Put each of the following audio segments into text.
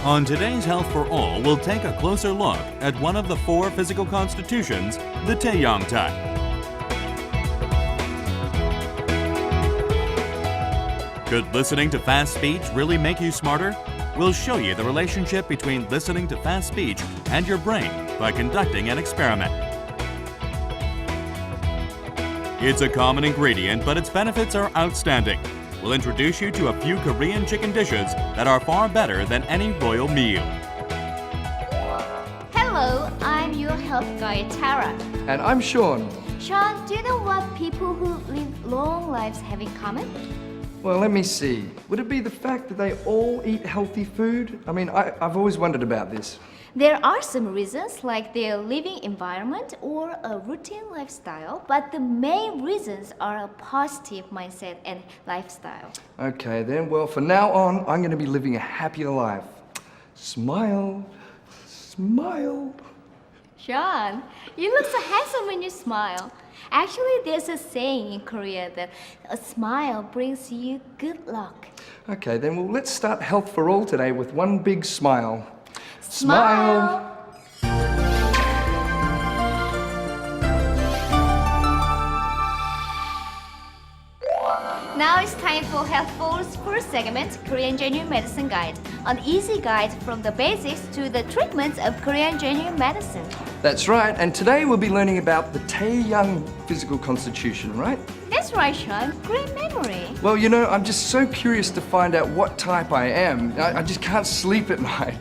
On today's Health for All, we'll take a closer look at one of the four physical constitutions, the Taeyang type. Could listening to fast speech really make you smarter? We'll show you the relationship between listening to fast speech and your brain by conducting an experiment. It's a common ingredient, but its benefits are outstanding. We'll introduce you to a few Korean chicken dishes that are far better than any royal meal. Hello, I'm your health guide, Tara. And I'm Sean. Sean, do you know what people who live long lives have in common? Well, let me see. Would it be the fact that they all eat healthy food? I mean, I've always wondered about this. There are some reasons like their living environment or a routine lifestyle, but the main reasons are a positive mindset and lifestyle. Okay then, well, from now on, I'm going to be living a happier life. Smile, smile. Sean, you look so handsome when you smile. Actually, there's a saying in Korea that a smile brings you good luck. Okay then, well, let's start Health for All today with one big smile. Smile. Now it's time for Health for All's first segment, Korean Genuine Medicine Guide, an easy guide from the basics to the treatments of Korean genuine medicine. That's right, and today we'll be learning about the Taeyang physical constitution, right? That's right, Sean. Great memory. Well, you know, I'm just so curious to find out what type I am. I just can't sleep at night.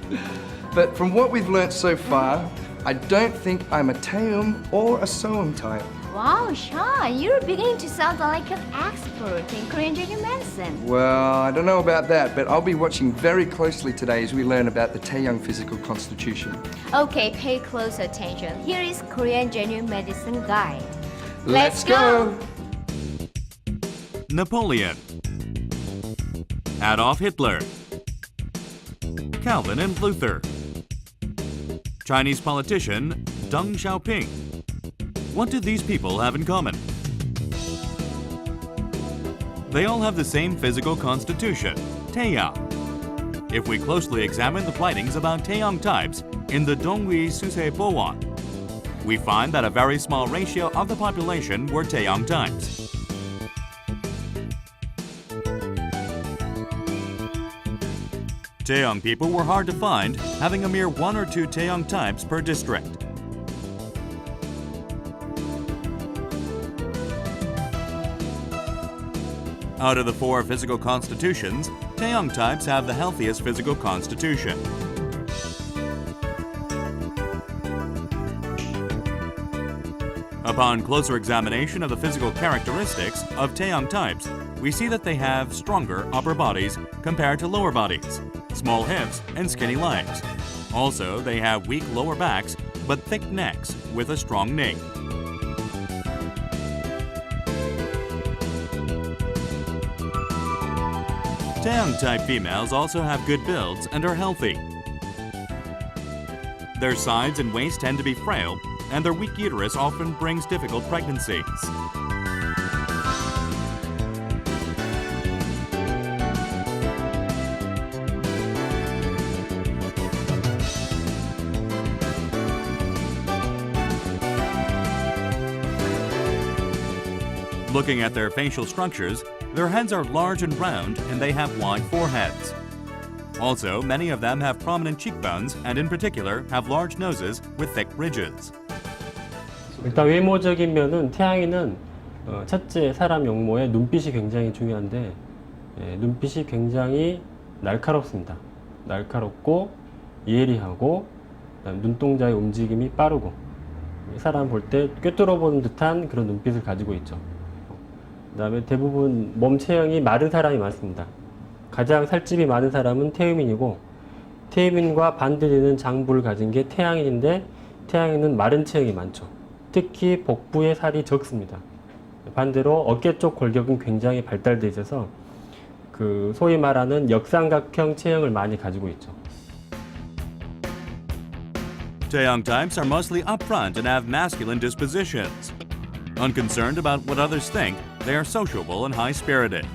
But from what we've learnt so far, I don't think I'm a Taeum or a Soum type. Wow, Sean, you're beginning to sound like an expert in Korean genuine medicine. Well, I don't know about that, but I'll be watching very closely today as we learn about the Taeyang physical constitution. Okay, pay close attention. Here is Korean Genuine Medicine Guide. Let's go! Napoleon, Adolf Hitler, Calvin and Luther, Chinese politician Deng Xiaoping. What do these people have in common? They all have the same physical constitution, Taeyang. If we closely examine the writings about Taeyang types in the Dongui Susebowan, we find that a very small ratio of the population were Taeyang types. Taeyang people were hard to find, having a mere 1 or 2 Taeyang types per district. Out of the 4 physical constitutions, Taeyang types have the healthiest physical constitution. Upon closer examination of the physical characteristics of Taeyang types, we see that they have stronger upper bodies compared to lower bodies, small hips, and skinny legs. Also, they have weak lower backs, but thick necks with a strong nape. Taeyang-type females also have good builds and are healthy. Their sides and waist tend to be frail, and their weak uterus often brings difficult pregnancies. Looking at their facial structures, their heads are large and round, and they have wide foreheads. Also, many of them have prominent cheekbones, and in particular, have large noses with thick ridges. 일단 외모적인 면은 태양이는 첫째 사람 용모의 눈빛이 굉장히 중요한데 눈빛이 굉장히 날카롭습니다. 날카롭고 예리하고 눈동자의 움직임이 빠르고 사람 볼 때 꿰뚫어보는 듯한 그런 눈빛을 가지고 있죠. 그 다음에 대부분 몸 체형이 마른 사람이 많습니다. 가장 살집이 많은 사람은 태음인이고 태음인과 반대되는 장부를 가진 게 태양인인데 태양인은 마른 체형이 많죠. 특히 복부의 살이 적습니다. 반대로 어깨 쪽 골격은 굉장히 발달되어 있어서 그 소위 말하는 역삼각형 체형을 많이 가지고 있죠. Taeyang types are mostly upfront and have masculine dispositions. Unconcerned about what others think, they are sociable and high-spirited.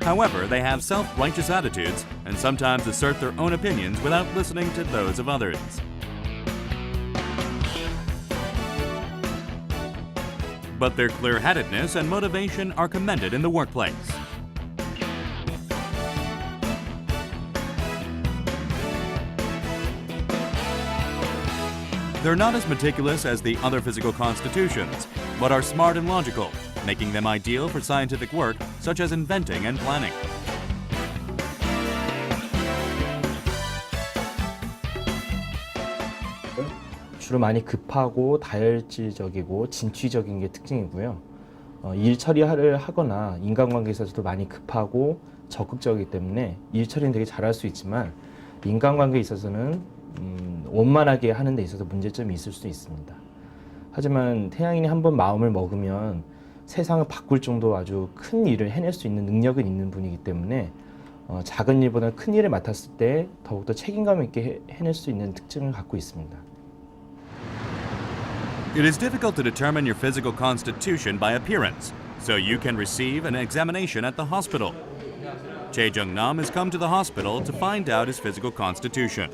However, they have self-righteous attitudes and sometimes assert their own opinions without listening to those of others. But their clear-headedness and motivation are commended in the workplace. They're not as meticulous as the other physical constitutions, but are smart and logical, making them ideal for scientific work such as inventing and planning. 주로 많이 급하고 다혈질적이고 진취적인 게 특징이고요. 일 처리를 하거나 인간관계에 있어서도 많이 급하고 적극적이기 때문에 일 처리는 되게 잘할 수 있지만 인간관계에 있어서는 원만하게 하는 데 있어서 문제점이 있을 수 있습니다. 하지만 태양인이 한번 마음을 먹으면 세상을 바꿀 정도 아주 큰 일을 해낼 수 있는 능력은 있는 분이기 때문에 작은 일보다 큰 일을 맡았을 때 더욱더 책임감 있게 해낼 수 있는 특징을 갖고 있습니다. It is difficult to determine your physical constitution by appearance, so you can receive an examination at the hospital. Chae Jung-nam has come to the hospital to find out his physical constitution.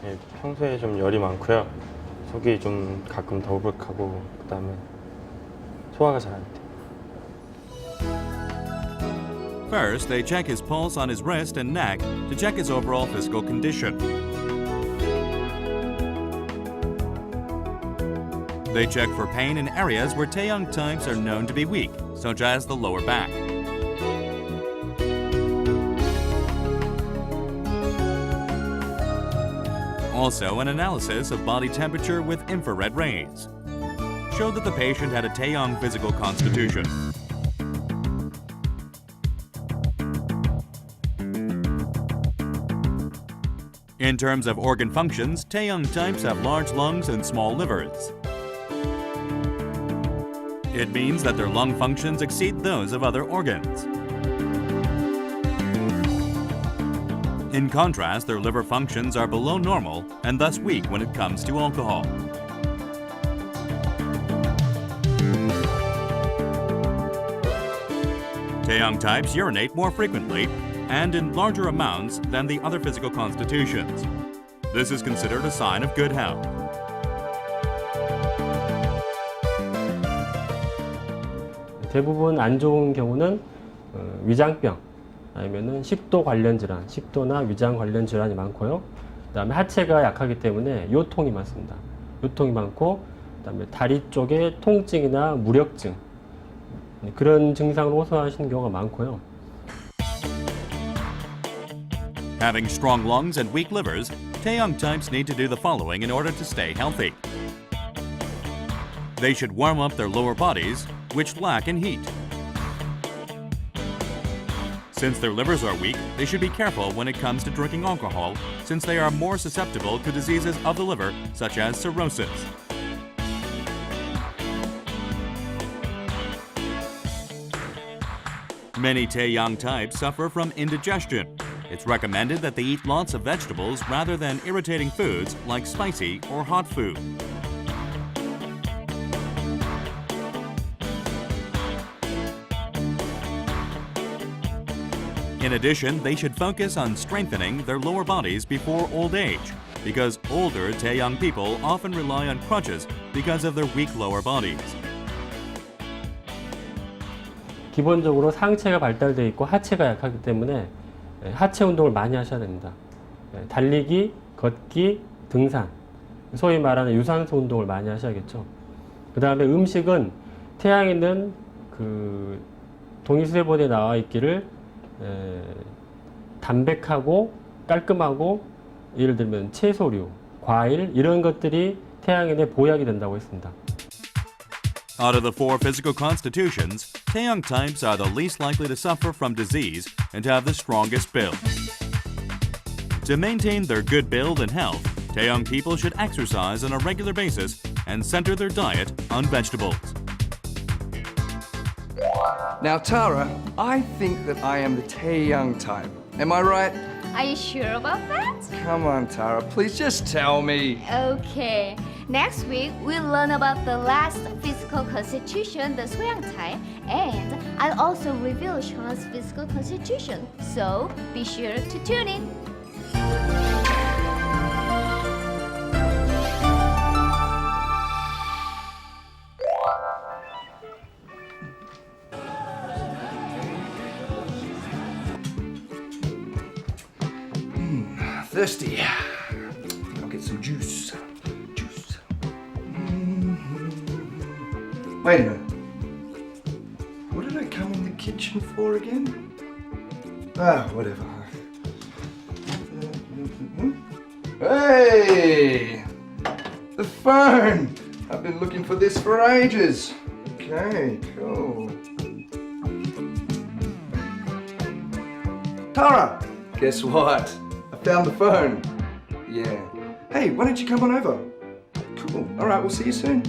예, 평소에 좀 열이 많고요. 속이 좀 가끔 더부룩하고 그다음에 소화가 잘 안 돼요. First, they check his pulse on his wrist and neck to check his overall physical condition. They check for pain in areas where Taeyong types are known to be weak, such as the lower back. Also, an analysis of body temperature with infrared rays showed that the patient had a Taeyong physical constitution. In terms of organ functions, Taeyong types have large lungs and small livers. It means that their lung functions exceed those of other organs. In contrast, their liver functions are below normal and thus weak when it comes to alcohol. Taeyong types urinate more frequently and in larger amounts than the other physical constitutions. This is considered a sign of good health. 대부분 안 좋은 경우는 위장병, 아니면은 식도 관련 질환, 식도나 위장 관련 질환이 많고요. 그다음에 하체가 약하기 때문에 요통이 많습니다. 요통이 많고, 그다음에 다리 쪽에 통증이나 무력증 그런 증상으로 호소하시는 경우가 많고요. Having strong lungs and weak livers, Taeyong types need to do the following in order to stay healthy. They should warm up their lower bodies, which lack in heat. Since their livers are weak, they should be careful when it comes to drinking alcohol, since they are more susceptible to diseases of the liver, such as cirrhosis. Many Taeyong types suffer from indigestion. It's recommended that they eat lots of vegetables rather than irritating foods like spicy or hot food. In addition, they should focus on strengthening their lower bodies before old age, because older Taeyong people often rely on crutches because of their weak lower bodies. 기본적으로 상체가 발달되어 있고 하체가 약하기 때문에 하체 운동을 많이 하셔야 됩니다. 달리기, 걷기, 등산, 소위 말하는 유산소 운동을 많이 하셔야겠죠. 그 다음에 음식은 태양에는 그 동의수레본에 나와 있기를 담백하고 깔끔하고, 예를 들면 채소류, 과일 이런 것들이 태양인에 보약이 된다고 했습니다. Out of the four physical constitutions, Taeyong types are the least likely to suffer from disease and have the strongest build. To maintain their good build and health, Taeyong people should exercise on a regular basis and center their diet on vegetables. Now, Tara, I think that I am the Taeyong type. Am I right? Are you sure about that? Come on, Tara, please just tell me. Okay. Next week, we'll learn about the last physical constitution, the 소양 type, and I'll also reveal Sean's physical constitution. So be sure to tune in. Thirsty. I'll get some juice. Wait a minute. What did I come in the kitchen for again? Ah, whatever. Hey! The phone! I've been looking for this for ages. Okay, cool. Tara! Guess what? I found the phone. Yeah. Hey, why don't you come on over? Cool. All right, we'll see you soon.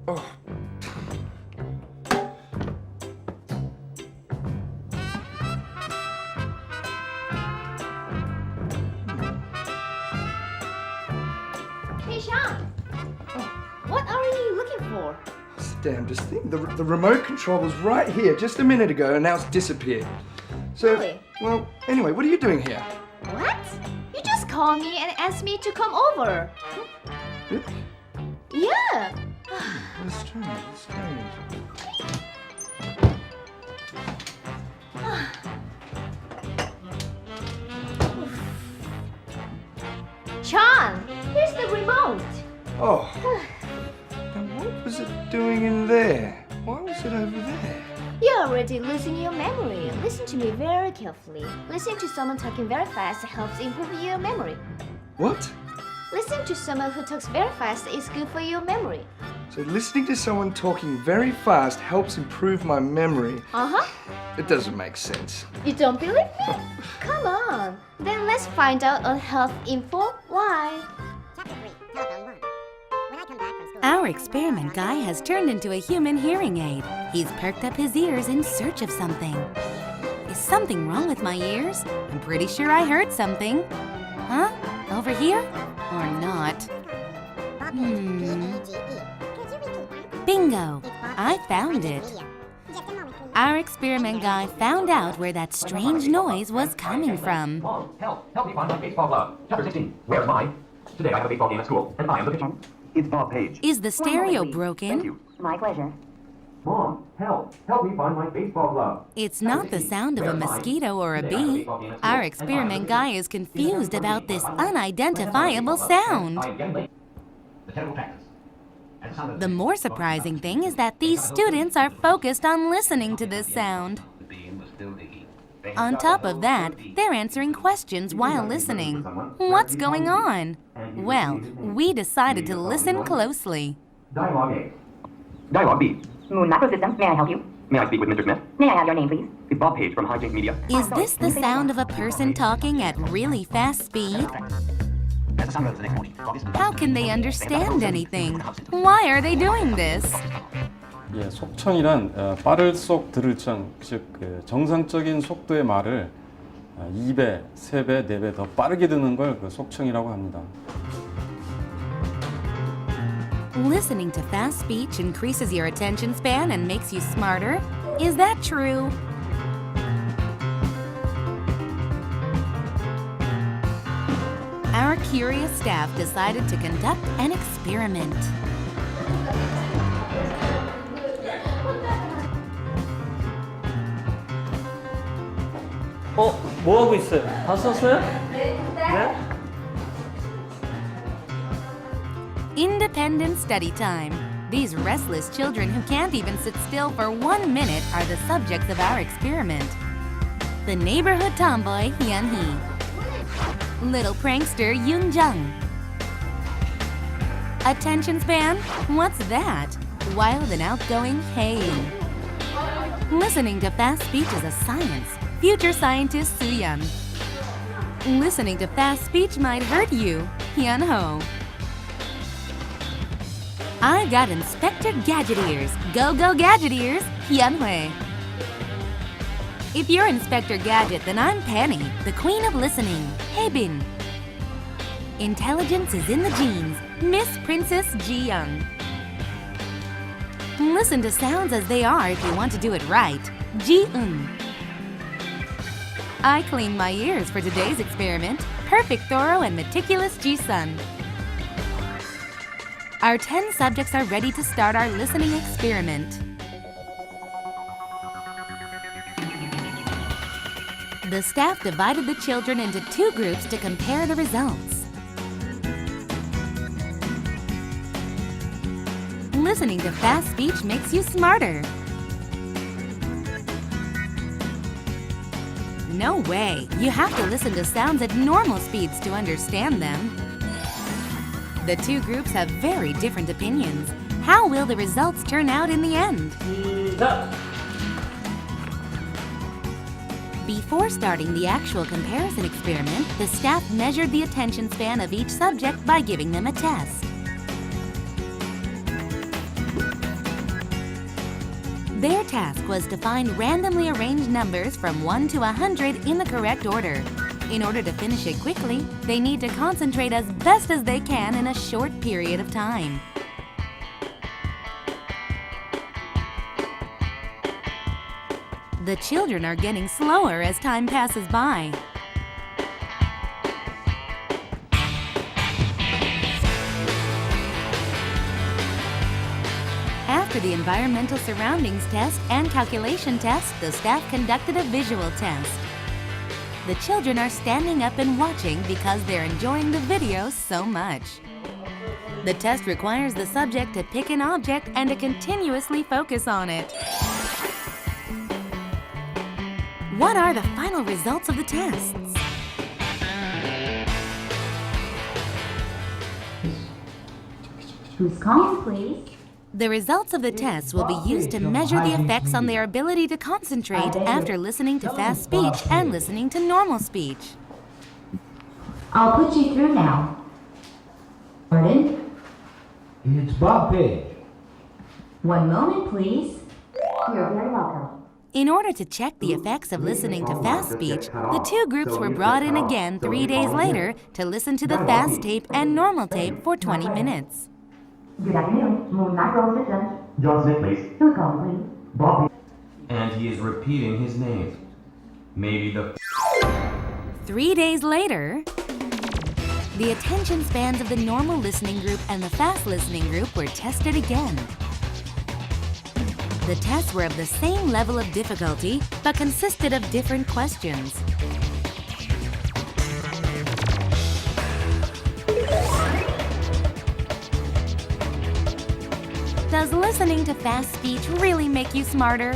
Oh. Hey, Sean. What are you looking for? It's the damnedest thing. The remote control was right here just a minute ago and now it's disappeared. So, Really? well, anyway, what are you doing here? What? You just called me and asked me to come over. Really? Yeah. That's strange. That's strange. Sean, here's the remote. Oh. Now what was it doing in there? Why was it over there? You're already losing your memory. Listen to me very carefully. Listening to someone talking very fast helps improve your memory. What? Listening to someone who talks very fast is good for your memory. So listening to someone talking very fast helps improve my memory. Uh-huh. It doesn't make sense. You don't believe me? Come on. Then let's find out on Health Info Live. Our experiment guy has turned into a human hearing aid. He's perked up his ears in search of something. Is something wrong with my ears? I'm pretty sure I heard something. Huh? Over here? Or not? Bingo! I found it. Our experiment guy found out where that strange noise was coming from. Mom, help me find my baseball glove. Chapter 16. Where's mine? Today I have a baseball game at school, and I am the pitcher. It's Bob Page. Is the stereo Thank broken? you. My pleasure. Mom, help me find my baseball glove. It's not the sound of a mosquito or a bee. Our experiment guy is confused about this unidentifiable sound. I am getting late. The terrible practice. And the sound of The more surprising thing is that these students are focused on listening to this sound. On top of that, they're answering questions while listening. What's going on? Well, we decided to listen closely. Dialogue A. Dialogue B. Moon Macro Systems, may I help you? May I speak with Mr. Smith? May I have your name, please? It's Bob Page from High Media. Is this the sound of a person talking at really fast speed? That's the sound of the next morning. How can they understand anything? Why are they doing this? 예, 속청이란 빠를속 들을청, 즉 정상적인 속도의 말을 2배, 3배, 4배 더 빠르게 듣는 걸 속청이라고 합니다. Listening to fast speech increases your attention span and makes you smarter? Is that true? Our curious staff decided to conduct an experiment. 뭐 하고 있어요? 다 썼어요? 네. Independent study time. These restless children who can't even sit still for 1 minute are the subjects of our experiment. The neighborhood tomboy, Hyun-hee. Little prankster, Yoon-jung. Attention span? What's that? Wild and outgoing, Hae. Listening to fast speech is a science. Future scientist, Soo-yeon. Listening to fast speech might hurt you, Hyun-ho. I got Inspector Gadget Ears. Go, go, Gadget Ears, Hyun-hwae. If you're Inspector Gadget, then I'm Penny, the queen of listening. Hey, Bin. Intelligence is in the genes. Miss Princess Ji Young. Listen to sounds as they are if you want to do it right. Ji Un. I cleaned my ears for today's experiment. Perfect, thorough, and meticulous Ji Sun. Our 10 subjects are ready to start our listening experiment. The staff divided the children into 2 groups to compare the results. Listening to fast speech makes you smarter. No way! You have to listen to sounds at normal speeds to understand them. The 2 groups have very different opinions. How will the results turn out in the end? Before starting the actual comparison experiment, the staff measured the attention span of each subject by giving them a test. Their task was to find randomly arranged numbers from 1 to 100 in the correct order. In order to finish it quickly, they need to concentrate as best as they can in a short period of time. The children are getting slower as time passes by. After the environmental surroundings test and calculation test, the staff conducted a visual test. The children are standing up and watching because they're enjoying the video so much. The test requires the subject to pick an object and to continuously focus on it. What are the final results of the tests? Who's calling, please? The results of the tests will be used to measure the effects on their ability to concentrate after listening to fast speech and listening to normal speech. I'll put you through now. Pardon? It's Bob Page. One moment, please. You're very welcome. In order to check the effects of listening to fast speech, the 2 groups were brought in again 3 days later to listen to the fast tape and normal tape for 20 minutes. Good afternoon. Moon Macro Systems. John's name, please. Who's calling, please? Bob. And he is repeating his name. Maybe the 3 days later, the attention spans of the normal listening group and the fast listening group were tested again. The tests were of the same level of difficulty, but consisted of different questions. Does listening to fast speech really make you smarter?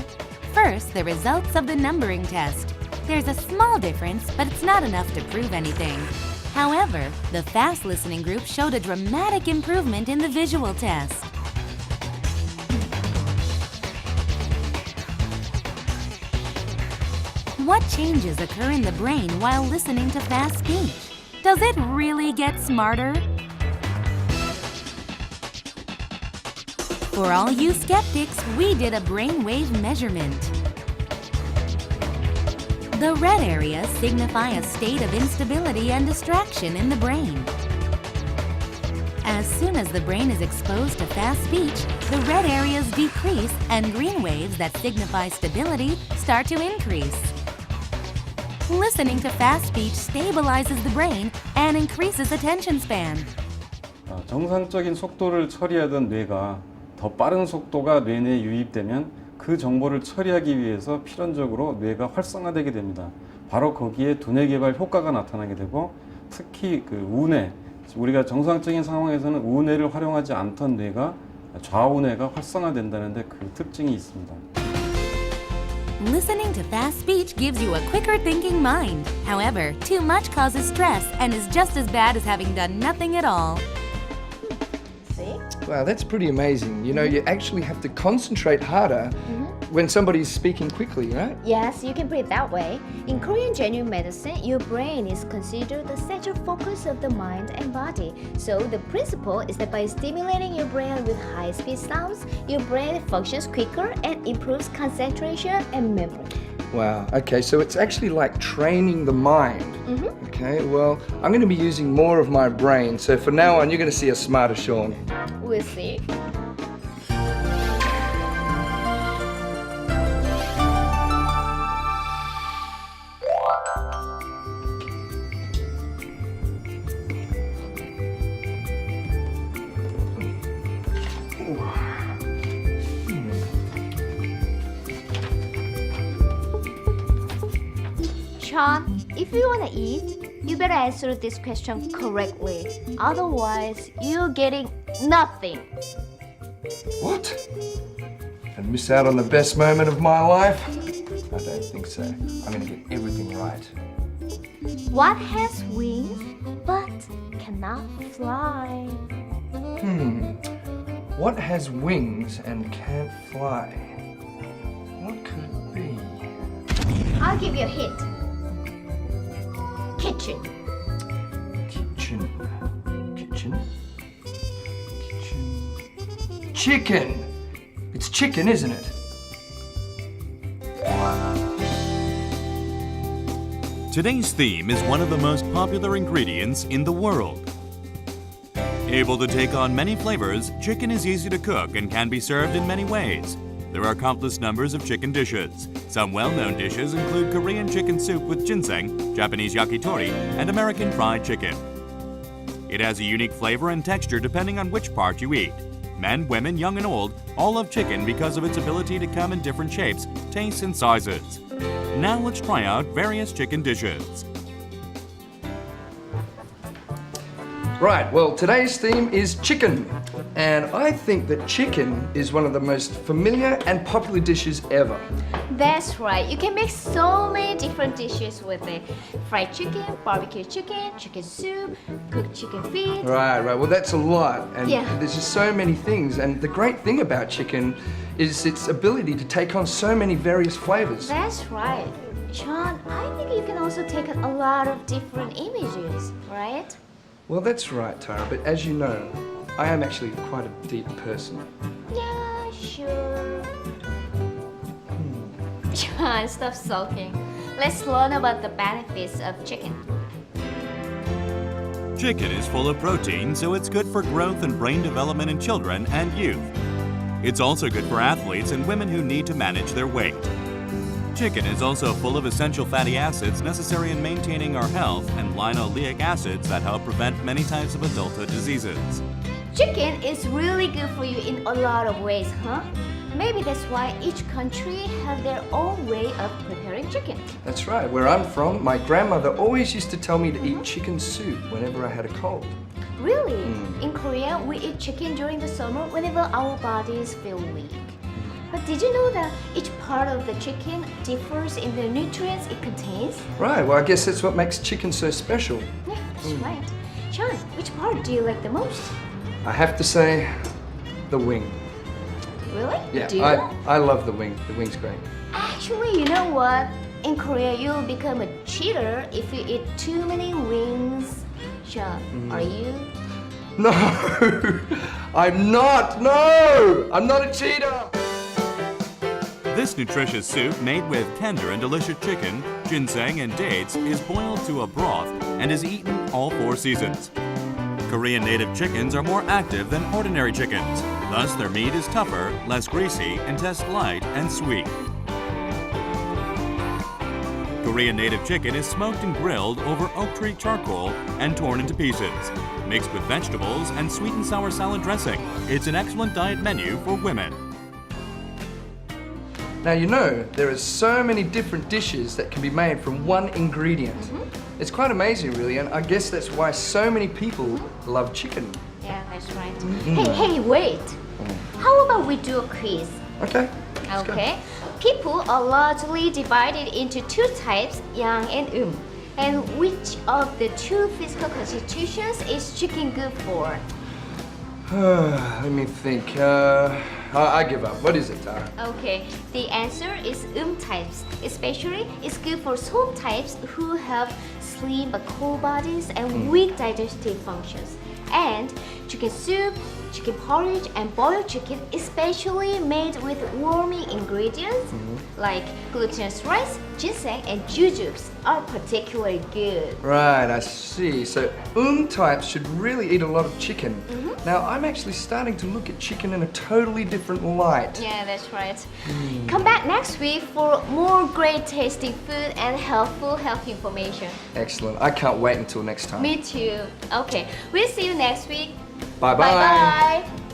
First, the results of the numbering test. There's a small difference, but it's not enough to prove anything. However, the fast listening group showed a dramatic improvement in the visual test. What changes occur in the brain while listening to fast speech? Does it really get smarter? For all you skeptics, we did a brainwave measurement. The red areas signify a state of instability and distraction in the brain. As soon as the brain is exposed to fast speech, the red areas decrease and green waves that signify stability start to increase. Listening to fast speech stabilizes the brain and increases attention span. 정상적인 속도를 처리하던 뇌가 더 빠른 속도가 뇌 내에 유입되면 그 정보를 처리하기 위해서 필연적으로 뇌가 활성화되게 됩니다. 바로 거기에 두뇌 개발 효과가 나타나게 되고 특히 그 우뇌, 우리가 정상적인 상황에서는 우뇌를 활용하지 않던 뇌가 좌우뇌가 활성화된다는데 그 특징이 있습니다. Listening to fast speech gives you a quicker thinking mind. However, too much causes stress and is just as bad as having done nothing at all. Wow, that's pretty amazing. You know, you actually have to concentrate harder when somebody's speaking quickly, right? Yes, you can put it that way. In Korean genuine medicine, your brain is considered the central focus of the mind and body. So the principle is that by stimulating your brain with high-speed sounds, your brain functions quicker and improves concentration and memory. Wow. Okay, so it's actually like training the mind. Okay, well, I'm going to be using more of my brain. So for now on, you're going to see a smarter Sean. We'll see. Sean, if you want to eat, you better answer this question correctly. Otherwise, you're getting nothing. What? And miss out on the best moment of my life? I don't think so. I'm going to get everything right. What has wings but cannot fly? What has wings and can't fly? What could it be? I'll give you a hint. Kitchen. Kitchen. Kitchen. Kitchen. Chicken! It's chicken, isn't it? Today's theme is one of the most popular ingredients in the world. Able to take on many flavors, chicken is easy to cook and can be served in many ways. There are countless numbers of chicken dishes. Some well-known dishes include Korean chicken soup with ginseng, Japanese yakitori, and American fried chicken. It has a unique flavor and texture depending on which part you eat. Men, women, young and old, all love chicken because of its ability to come in different shapes, tastes, and sizes. Now let's try out various chicken dishes. Right, well, today's theme is chicken. And I think that chicken is one of the most familiar and popular dishes ever. That's right. You can make so many different dishes with it. Fried chicken, barbecue chicken, chicken soup, cooked chicken feet. Right. Well, that's a lot. And Yeah. there's just so many things. And the great thing about chicken is its ability to take on so many various flavors. That's right. Sean, I think you can also take a lot of different images, right? Well, that's right, Tara. But as you know, I am actually quite a deep person. Yeah, sure. Sean, stop sulking. Let's learn about the benefits of chicken. Chicken is full of protein, so it's good for growth and brain development in children and youth. It's also good for athletes and women who need to manage their weight. Chicken is also full of essential fatty acids necessary in maintaining our health and linoleic acids that help prevent many types of adulthood diseases. Chicken is really good for you in a lot of ways, huh? Maybe that's why each country have their own way of preparing chicken. That's right. Where I'm from, my grandmother always used to tell me to eat chicken soup whenever I had a cold. Really? In Korea, we eat chicken during the summer whenever our bodies feel weak. But did you know that each part of the chicken differs in the nutrients it contains? Right. Well, I guess that's what makes chicken so special. Yeah, that's right. Sean, which part do you like the most? I have to say, the wing. Really? Yeah, Do you? I love the wing. The wing's great. Actually, you know what? In Korea, you'll become a cheater if you eat too many wings. Sean, are you? No, I'm not. No, I'm not a cheater. This nutritious soup made with tender and delicious chicken, ginseng, and dates is boiled to a broth and is eaten all 4 seasons. Korean native chickens are more active than ordinary chickens. Thus, their meat is tougher, less greasy, and tastes light and sweet. Korean native chicken is smoked and grilled over oak tree charcoal and torn into pieces. Mixed with vegetables and sweet and sour salad dressing, it's an excellent diet menu for women. Now, you know, there are so many different dishes that can be made from one ingredient. It's quite amazing, really, and I guess that's why so many people love chicken. Yeah, that's right. Hey, wait. How about we do a quiz? Okay. let's go. Okay. People are largely divided into 2 types, yang and And which of the 2 physical constitutions is chicken good for? Let me think. I give up. What is it, Tara? Okay, the answer is types. Especially, it's good for soul types who have slim but cold bodies and weak digestive functions. And chicken soup, chicken porridge and boiled chicken, especially made with warming ingredients like glutinous rice, ginseng, and jujubes, are particularly good. Right, I see. So types should really eat a lot of chicken. Now, I'm actually starting to look at chicken in a totally different light. Yeah, that's right. Come back next week for more great tasting food and helpful health information. Excellent. I can't wait until next time. Me too. Okay, we'll see you next week. Bye-bye. Bye-bye.